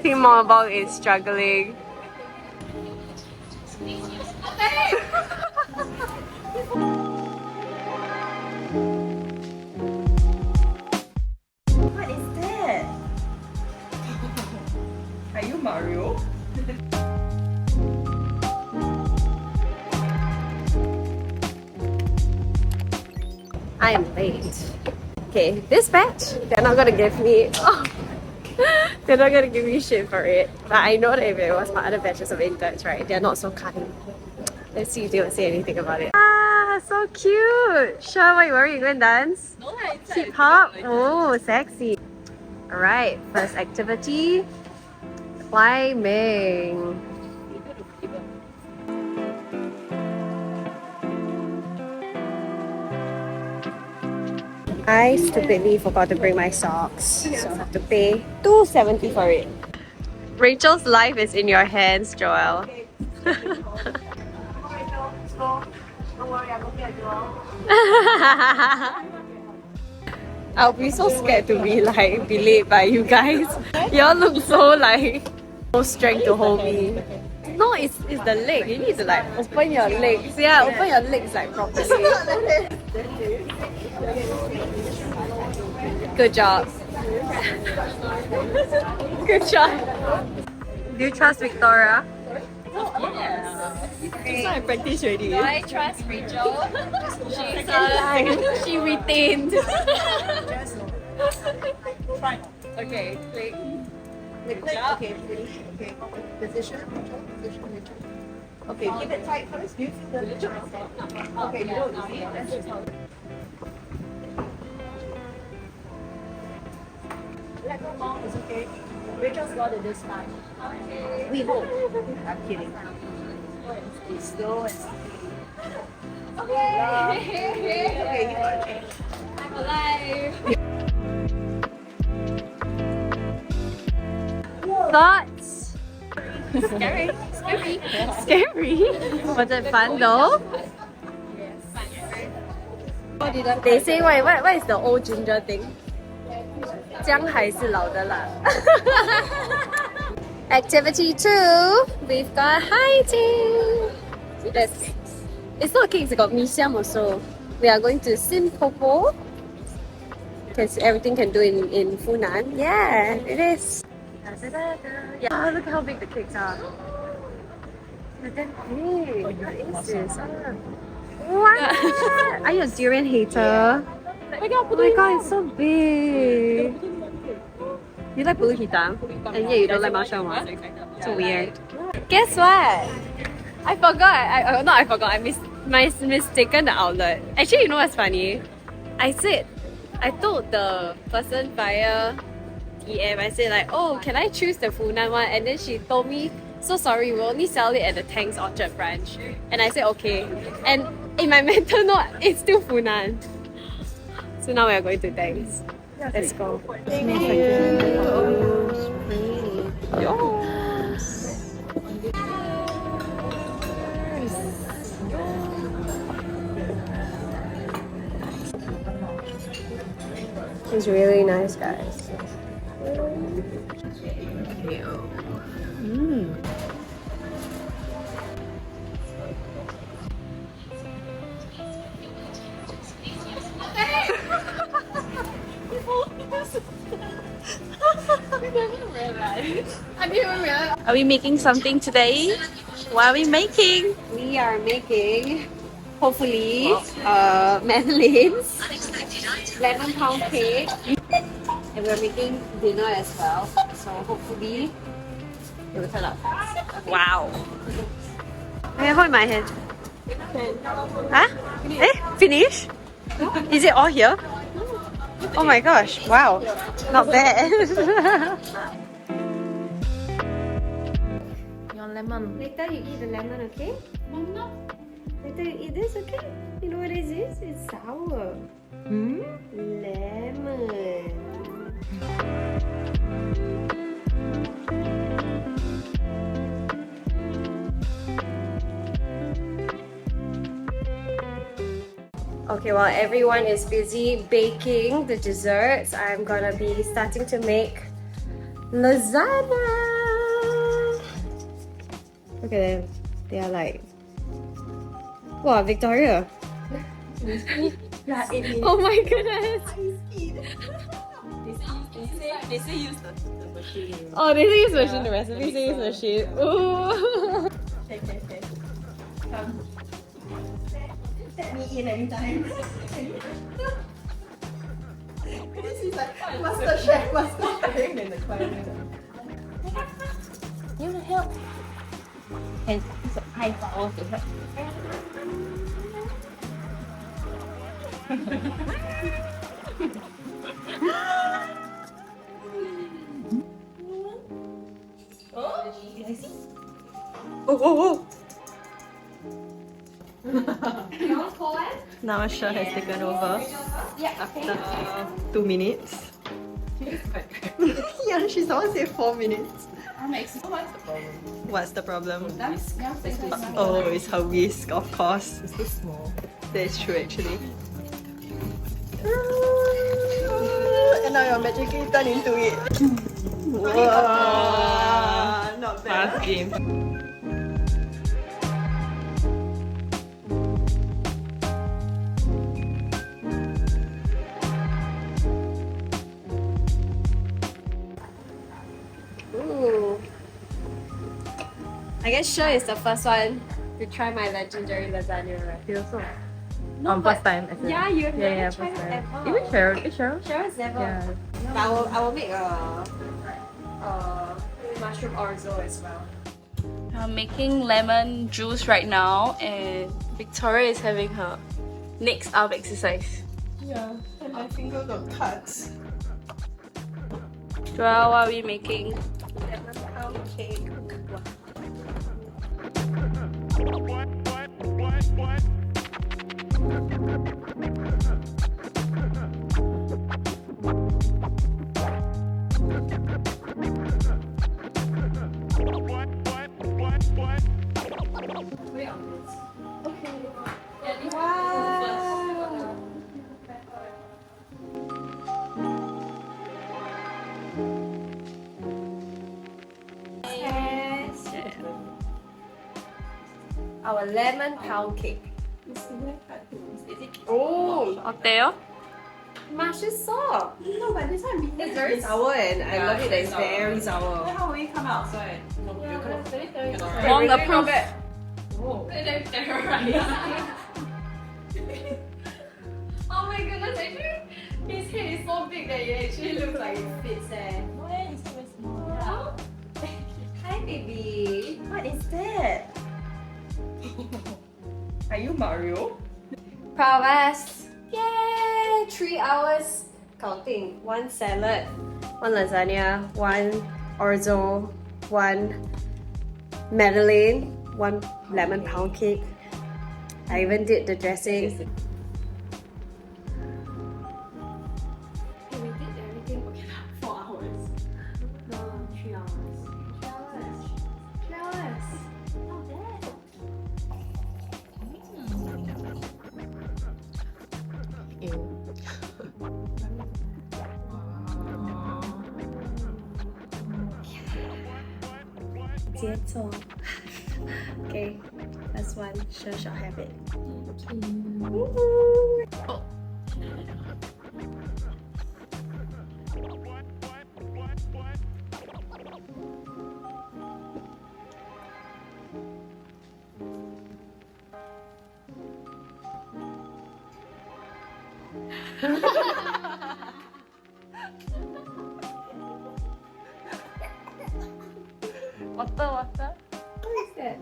Team MONGABONG is struggling. What is that? Are you Mario? I am late. Okay, this batch, they're not gonna give me. Oh, they're not gonna give me shit for it. But I know that if it was my other batches of interns, right, they're not so kind. Let's see if they will say anything about it. Ah, so cute! Sure, what are you wearing? You going to dance? No, it's Hip hop? Oh, sexy. Alright, first activity climbing. I stupidly forgot to bring my socks, so I have to pay $2.70 for it. Rachel's life is in your hands, Joel. I'll be so scared to be late by you guys. Y'all look so no strength to hold me. No, it's the leg. You need to open your legs. Yeah, open your legs properly. Good job. Good job. Do you trust Victoria? So I practice already. Do I trust Rachel? She retained. Fine. Okay, click. Okay, finish. Okay. Position. Okay, keep it tight first. Do you feel the Okay, you don't see it. That's just how. Let go, Mom. It's okay. Rachel's got it this time. We hope. I'm kidding. Be slow and steady. Okay. Okay, you got it. I'm alive. Thoughts? Scary. Scary? Was it fun though? They say what is the old ginger thing? 姜还是老的辣. Activity 2, we've got hiking. It's not cakes, it got mee siam also. We are going to Singaporean because everything can do in Funan. Yeah, it is. Yeah, look how big the cakes are. They're that big. What is this? What? Are you a durian hater? Oh my god, it's so big. You like pulut hitam? And yet you don't like marshmallow. So weird. Guess what? I forgot. I mistaken the outlet. Actually, you know what's funny? I told the person via DM, I said oh, can I choose the Funan one? And then she told me, so sorry, we only sell it at the Tangs Orchard branch. And I said, okay. And in my mental note, it's still Funan. So now we are going to Tangs. Let's go. Thank you. It's really nice, guys. Are we making something today? What are we making? We are making, hopefully, madeleines, lemon pound cake, and we're making dinner as well. So hopefully, it will turn out fast. Wow. Okay, hold my hand. Huh? Finish? Is it all here? Oh my gosh! Wow, not bad. Your lemon. Later you eat the lemon, okay? Later you eat this, okay? You know what it is? It's sour. Lemon. Okay, while everyone is busy baking the desserts, I'm gonna be starting to make lasagna. Look at them. They are like, wow, Victoria. Yeah, 8 minutes. Oh my goodness. They say use the machine. Oh, they say use machine. The recipe say use machine. Ooh. Okay. Come. Let me in anytime. This is like Master Chef in the corner. You want to help? And so high power to help. Oh. You want cold one? Now Asha has taken over after 2 minutes. Yeah, she's always say 4 minutes. What's the problem? Oh, it's her whisk, of course. It's too small. That's true, actually. And now you're magically turned into it. Wow, not bad. Fast game. Ooh. I guess sure is the first one to try my legendary lasagna, right? You also? No, First time. As in. Yeah, you've never first tried it time. ever. Even Cheryl. Is Cheryl? Cheryl's never. Yeah. But I will make a mushroom orzo as well. I'm making lemon juice right now, and Victoria is having her next arm exercise. Yeah. And my finger got cuts. Joel, what are we making? Lemon pound cake. Our lemon pound cake. Oh, 어때요? Mashed salt. No, but this one It's very sour and I love it that it's very sour. How will it come out? Sorry. Mong approve. Oh my goodness, actually, his head is so big that it actually looks like it fits eh. Hi baby. What is that? Are you Mario? Proud of us. Yay! 3 hours counting. 1 salad, 1 lasagna, 1 orzo, 1 madeleine, 1 lemon pound cake. I even did the dressing. We did everything for 4 hours. No, 3 hours. 3 hours. 3 hours. Not bad. Okay, first one, sure shall have it. Oh. Water. What is that?